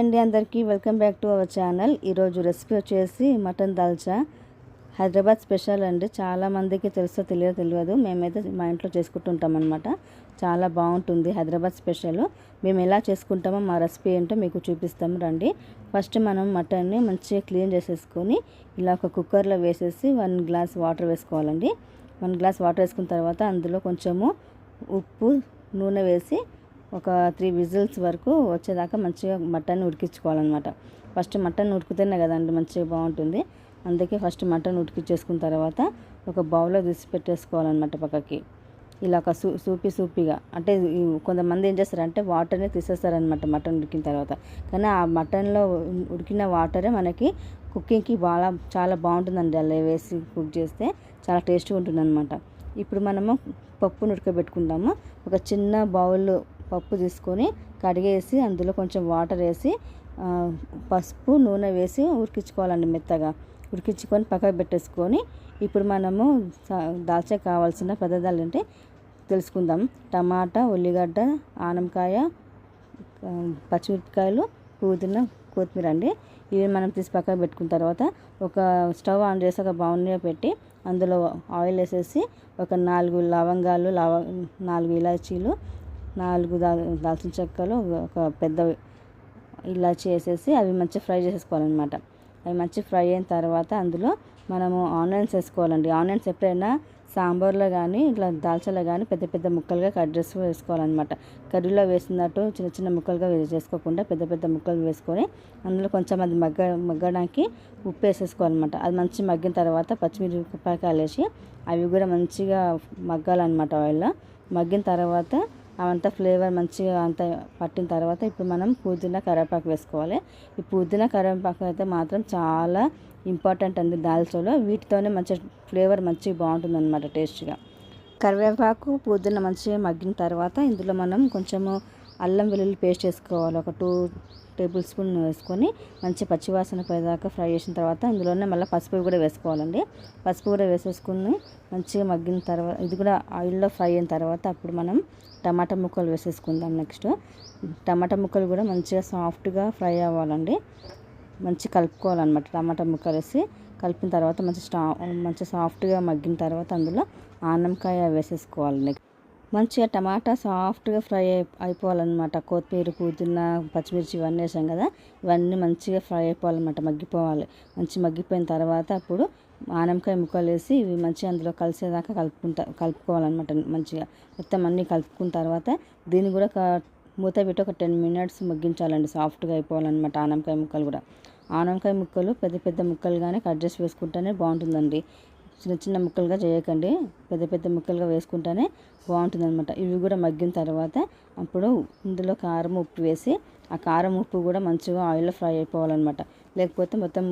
అండి అందరికీ welcome back to our channel. ఈరోజు రెసిపీ వచ్చేసి మటన్ దాల్చా హైదరాబాద్ స్పెషల్ అండి. చాలామందికి తెలుసో తెలియదు. మేమైతే మా ఇంట్లో చేసుకుంటుంటాం అనమాట. చాలా బాగుంటుంది హైదరాబాద్ స్పెషల్. మేము ఎలా చేసుకుంటామో మా రెసిపీ ఏంటో మీకు చూపిస్తాము రండి. ఫస్ట్ మనం మటన్ని మంచిగా క్లీన్ చేసేసుకొని ఇలా ఒక కుక్కర్లో వేసేసి 1 గ్లాస్ వాటర్ వేసుకోవాలండి. 1 గ్లాస్ వాటర్ వేసుకున్న తర్వాత అందులో కొంచెము ఉప్పు, నూనె వేసి ఒక 3 విజిల్స్ వరకు వచ్చేదాకా మంచిగా మటన్ ఉడికించుకోవాలన్నమాట. ఫస్ట్ మటన్ ఉడికితేనే కదండి మంచిగా బాగుంటుంది. అందుకే ఫస్ట్ మటన్ ఉడికించేసుకున్న తర్వాత ఒక బౌల్లో తీసి పెట్టేసుకోవాలన్నమాట పక్కకి. ఇలా ఒక సూపీగా అంటే కొంతమంది ఏం చేస్తారంటే వాటర్ని తీసేస్తారనమాట మటన్ ఉడికిన తర్వాత. కానీ ఆ మటన్లో ఉడికిన వాటరే మనకి కుకింగ్కి చాలా బాగుంటుందండి. అలా వేసి కుక్ చేస్తే చాలా టేస్ట్గా ఉంటుందన్నమాట. ఇప్పుడు మనము పప్పును ఉడకబెట్టుకుంటాము. ఒక చిన్న బౌల్ పప్పు తీసుకొని కడిగేసి అందులో కొంచెం వాటర్ వేసి పసుపు, నూనె వేసి ఉడికించుకోవాలండి. మెత్తగా ఉడికించుకొని పక్కకు పెట్టేసుకొని ఇప్పుడు మనము దాల్చా కావాల్సిన పదార్థాలు అంటే తెలుసుకుందాం. టమాటా, ఉల్లిగడ్డ, ఆనపకాయ, పచ్చిమిరపకాయలు, పుదీనా, కొత్తిమీర అండి. ఇవి మనం తీసి పక్కకు పెట్టుకున్న తర్వాత ఒక స్టవ్ ఆన్ చేసి ఒక బౌల్లో పెట్టి అందులో ఆయిల్ వేసేసి ఒక 4 లవంగాలు, 4 ఇలాచీలు, 4 దాల్చిన చెక్కలు, ఒక పెద్ద ఇలాచీ వేసేసి అవి మంచిగా ఫ్రై చేసేసుకోవాలన్నమాట. అవి మంచిగా ఫ్రై అయిన తర్వాత అందులో మనము ఆనియన్స్ వేసుకోవాలండి. ఆనియన్స్ ఎప్పుడైనా సాంబార్లో కానీ ఇట్లా దాల్చాలో కానీ పెద్ద పెద్ద ముక్కలుగా కట్ చేసి వేసుకోవాలన్నమాట. కర్రీలో వేసినట్టు చిన్న చిన్న ముక్కలుగా చేసుకోకుండా పెద్ద పెద్ద ముక్కలు వేసుకొని అందులో కొంచెం అది మగ్గడానికి ఉప్పు వేసేసుకోవాలన్నమాట. అది మంచిగా మగ్గిన తర్వాత పచ్చిమిరపకాయలు వేసి అవి కూడా మంచిగా మగ్గాలన్నమాట. ఆయిల్లో మగ్గిన తర్వాత అవంతా ఫ్లేవర్ మంచిగా అంతా పట్టిన తర్వాత ఇప్పుడు మనం పుదీనా, కరివేపాకు వేసుకోవాలి. ఈ పుదీనా, కరివేపాకు అయితే మాత్రం చాలా ఇంపార్టెంట్ అండి దాల్చాలో. వీటితోనే మంచి ఫ్లేవర్ మంచిగా బాగుంటుంది అనమాట టేస్ట్గా. కరివేపాకు, పుదీనా మంచిగా మగ్గిన తర్వాత ఇందులో మనం కొంచెము అల్లం వెల్లుల్లి పేస్ట్ వేసుకోవాలి. ఒక 2 టేబుల్ స్పూన్ వేసుకొని మంచి పచ్చివాసన పోయేదాకా ఫ్రై చేసిన తర్వాత ఇందులోనే మళ్ళీ పసుపు కూడా వేసుకోవాలండి. పసుపు కూడా వేసేసుకుని మంచిగా మగ్గిన తర్వాత ఇది కూడా ఆయిల్లో ఫ్రై అయిన తర్వాత అప్పుడు మనం టమాటా ముక్కలు వేసేసుకుందాం. నెక్స్ట్ టమాటా ముక్కలు కూడా మంచిగా సాఫ్ట్గా ఫ్రై అవ్వాలండి. మంచిగా కలుపుకోవాలన్నమాట. టమాటా ముక్కలు వేసి కలిపిన తర్వాత మంచి సాఫ్ట్గా మగ్గిన తర్వాత అందులో ఆనపకాయ వేసేసుకోవాలి. మంచిగా టమాటా సాఫ్ట్గా ఫ్రై అయిపోవాలన్నమాట. కొత్తిమీర, పుదీనా, పచ్చిమిర్చి ఇవన్నీ వేసాం కదా, ఇవన్నీ మంచిగా ఫ్రై అయిపోవాలన్నమాట, మగ్గిపోవాలి. మగ్గిపోయిన తర్వాత అప్పుడు ఆనపకాయ ముక్కలు వేసి ఇవి మంచిగా అందులో కలిసేదాకా కలుపుకోవాలన్నమాట. మంచిగా మొత్తం అన్నీ కలుపుకున్న తర్వాత దీన్ని కూడా మూత పెట్టి ఒక 10 మినిట్స్ మగ్గించాలండి. సాఫ్ట్గా అయిపోవాలన్నమాట ఆనపకాయ ముక్కలు కూడా. ఆనపకాయ ముక్కలు పెద్ద పెద్ద ముక్కలుగానే కట్ చేసి వేసుకుంటేనే బాగుంటుందండి. చిన్న చిన్న ముక్కలుగా చేయకండి, పెద్ద పెద్ద ముక్కలుగా వేసుకుంటేనే బాగుంటుంది అనమాట. ఇవి కూడా మగ్గిన తర్వాత అప్పుడు ఇందులో కారం, ఉప్పు వేసి ఆ కారం, ఉప్పు కూడా మంచిగా ఆయిల్లో ఫ్రై అయిపోవాలన్నమాట. లేకపోతే మొత్తం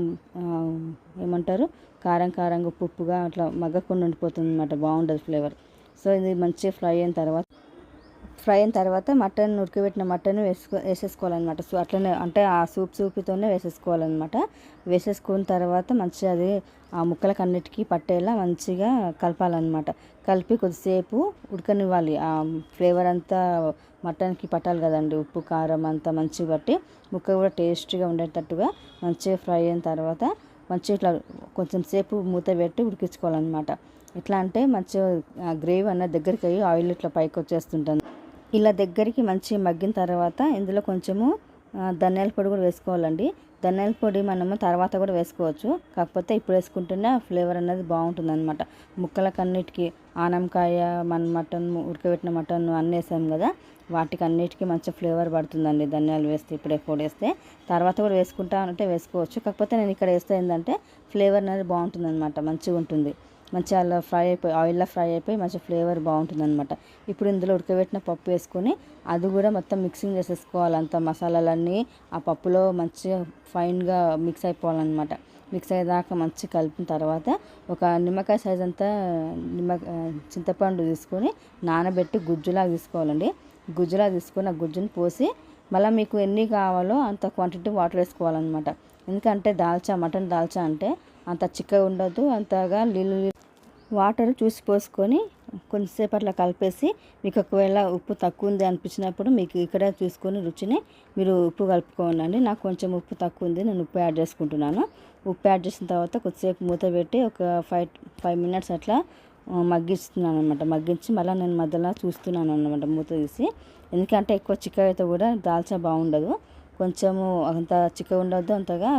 ఏమంటారు కారంగా ఉప్పుగా అట్లా మగ్గకుండా ఉండిపోతుంది అనమాట, బాగుండదు ఫ్లేవర్. సో ఇది మంచిగా ఫ్రై అయిన తర్వాత మటన్ ఉడకబెట్టిన మటన్ వేసేసుకోవాలన్నమాట. సో అట్లనే అంటే ఆ సూప్తోనే వేసేసుకోవాలన్నమాట. వేసేసుకున్న తర్వాత మంచిగా అది ఆ ముక్కలకు అన్నిటికీ పట్టేలా మంచిగా కలపాలన్నమాట. కలిపి కొద్దిసేపు ఉడకనివ్వాలి. ఆ ఫ్లేవర్ అంతా మటన్కి పట్టాలి కదండి, ఉప్పు కారం అంతా మంచిగా పట్టి ముక్క కూడా టేస్ట్గా ఉండేటట్టుగా మంచిగా ఫ్రై అయిన తర్వాత మంచిగా ఇట్లా కొంచెం సేపు మూత పెట్టి ఉడికించుకోవాలన్నమాట. ఎట్లా అంటే మంచిగా గ్రేవీ అన్నది దగ్గరికి అయ్యి ఆయిల్ ఇట్లా పైకి వచ్చేస్తుంటుంది. ఇలా దగ్గరికి మంచిగా మగ్గిన తర్వాత ఇందులో కొంచెము ధనియాల పొడి కూడా వేసుకోవాలండి. ధనియాల పొడి మనము తర్వాత కూడా వేసుకోవచ్చు, కాకపోతే ఇప్పుడు వేసుకుంటేనే ఫ్లేవర్ అనేది బాగుంటుంది అనమాట. ముక్కలకన్నిటికీ ఆనపకాయ, మటన్ ఉడకబెట్టిన మటన్ అన్నీ వేసాం కదా, వాటికి అన్నిటికీ మంచి ఫ్లేవర్ పడుతుందండి ధనియాలు వేస్తే. ఇప్పుడే పొడి వేస్తే తర్వాత కూడా వేసుకుంటా అంటే వేసుకోవచ్చు, కాకపోతే నేను ఇక్కడ వేస్తే ఏంటంటే ఫ్లేవర్ అనేది బాగుంటుంది అనమాట, మంచిగా ఉంటుంది. మంచిగా అలా ఆయిల్లో ఫ్రై అయిపోయి మంచి ఫ్లేవర్ బాగుంటుంది అనమాట. ఇప్పుడు ఇందులో ఉడకబెట్టిన పప్పు వేసుకొని అది కూడా మొత్తం మిక్సింగ్ చేసేసుకోవాలి. అంత మసాలాలన్నీ ఆ పప్పులో మంచిగా ఫైన్గా మిక్స్ అయిపోవాలన్నమాట. మిక్స్ అయ్యేదాకా మంచిగా కలిపిన తర్వాత ఒక నిమ్మకాయ సైజ్ అంతా చింతపండు తీసుకొని నానబెట్టి గుజ్జులాగా తీసుకోవాలండి. గుజ్జులాగా తీసుకొని ఆ గుజ్జుని పోసి మళ్ళీ మీకు ఎన్ని కావాలో అంత క్వాంటిటీ వాటర్ వేసుకోవాలన్నమాట. ఎందుకంటే మటన్ దాల్చా అంటే అంత చిక్కగా ఉండదు, అంతగా నీళ్ళు వాటర్ చూసి పోసుకొని కొంచెంసేపు అట్లా కలిపేసి మీకు ఒకవేళ ఉప్పు తక్కువ ఉంది అనిపించినప్పుడు మీకు ఇక్కడ చూసుకొని రుచిని మీరు ఉప్పు కలుపుకోండి. నాకు కొంచెం ఉప్పు తక్కువ ఉంది, నేను ఉప్పు యాడ్ చేసుకుంటున్నాను. ఉప్పు యాడ్ చేసిన తర్వాత కొద్దిసేపు మూత పెట్టి ఒక 5 మినిట్స్ అట్లా మగ్గిస్తున్నాను అనమాట. మగ్గించి మళ్ళీ నేను మధ్యలో చూస్తున్నాను అనమాట మూత తీసి. ఎందుకంటే ఎక్కువ చిక్కగా అయితే కూడా దాల్చా బాగుండదు. కొంచెము అంత చిక్కగా ఉండొద్దు, అంతగా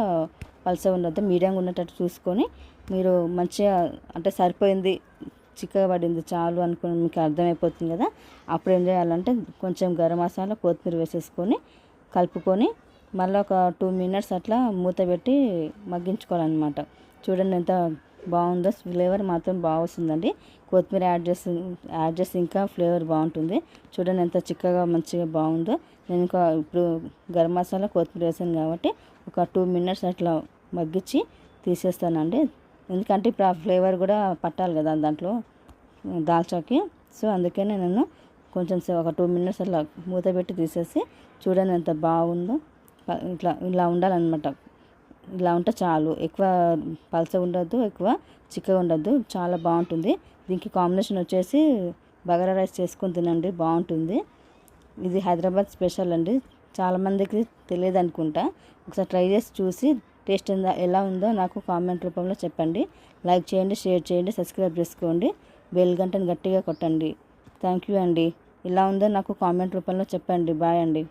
పలసగా ఉండొద్దు, మీడియంగా ఉండేటట్టు చూసుకొని మీరు మంచిగా అంటే సరిపోయింది, చిక్కగా పడింది చాలు అనుకుని మీకు అర్థమైపోతుంది కదా. అప్పుడు ఏం చేయాలంటే కొంచెం గరం మసాలా, కొత్తిమీర వేసేసుకొని కలుపుకొని మళ్ళీ ఒక 2 మినిట్స్ అట్లా మూత పెట్టి మగ్గించుకోవాలన్నమాట. చూడండి ఎంత బాగుందో, ఫ్లేవర్ మాత్రం బాగా వస్తుందండి. కొత్తిమీర యాడ్ చేసి ఇంకా ఫ్లేవర్ బాగుంటుంది. చూడండి ఎంత చిక్కగా మంచిగా బాగుందో. నేను ఇంకా ఇప్పుడు గరం మసాలా, కొత్తిమీర వేసాను కాబట్టి ఒక 2 మినిట్స్ అట్లా మగ్గించి తీసేస్తానండి. ఎందుకంటే ఇప్పుడు ఆ ఫ్లేవర్ కూడా పట్టాలి కదా దాంట్లో దాల్చాకి. సో అందుకనే నేను కొంచెం ఒక 2 మినిట్స్ అట్లా మూత పెట్టి తీసేసి చూడండి ఎంత బాగుందో. ఇలా ఉండాలన్నమాట. ఇలా ఉంటే చాలు, ఎక్కువ పలచగా ఉండొద్దు, ఎక్కువ చిక్కగా ఉండొద్దు, చాలా బాగుంటుంది. దీనికి కాంబినేషన్ వచ్చేసి బగారా రైస్ చేసుకొని తినండి, బాగుంటుంది. ఇది హైదరాబాద్ స్పెషల్ అండి, చాలామందికి తెలియదు అనుకుంటా. ఒకసారి ట్రై చేసి చూసి టేస్ట్ ఎలా ఉందో నాకు కామెంట్ రూపంలో చెప్పండి. లైక్ చేయండి, షేర్ చేయండి, సబ్స్క్రైబ్ చేసుకోండి, బెల్ గంటను గట్టిగా కొట్టండి. థ్యాంక్ యూ అండి. ఎలా ఉందో నాకు కామెంట్ రూపంలో చెప్పండి. బాయ్ అండి.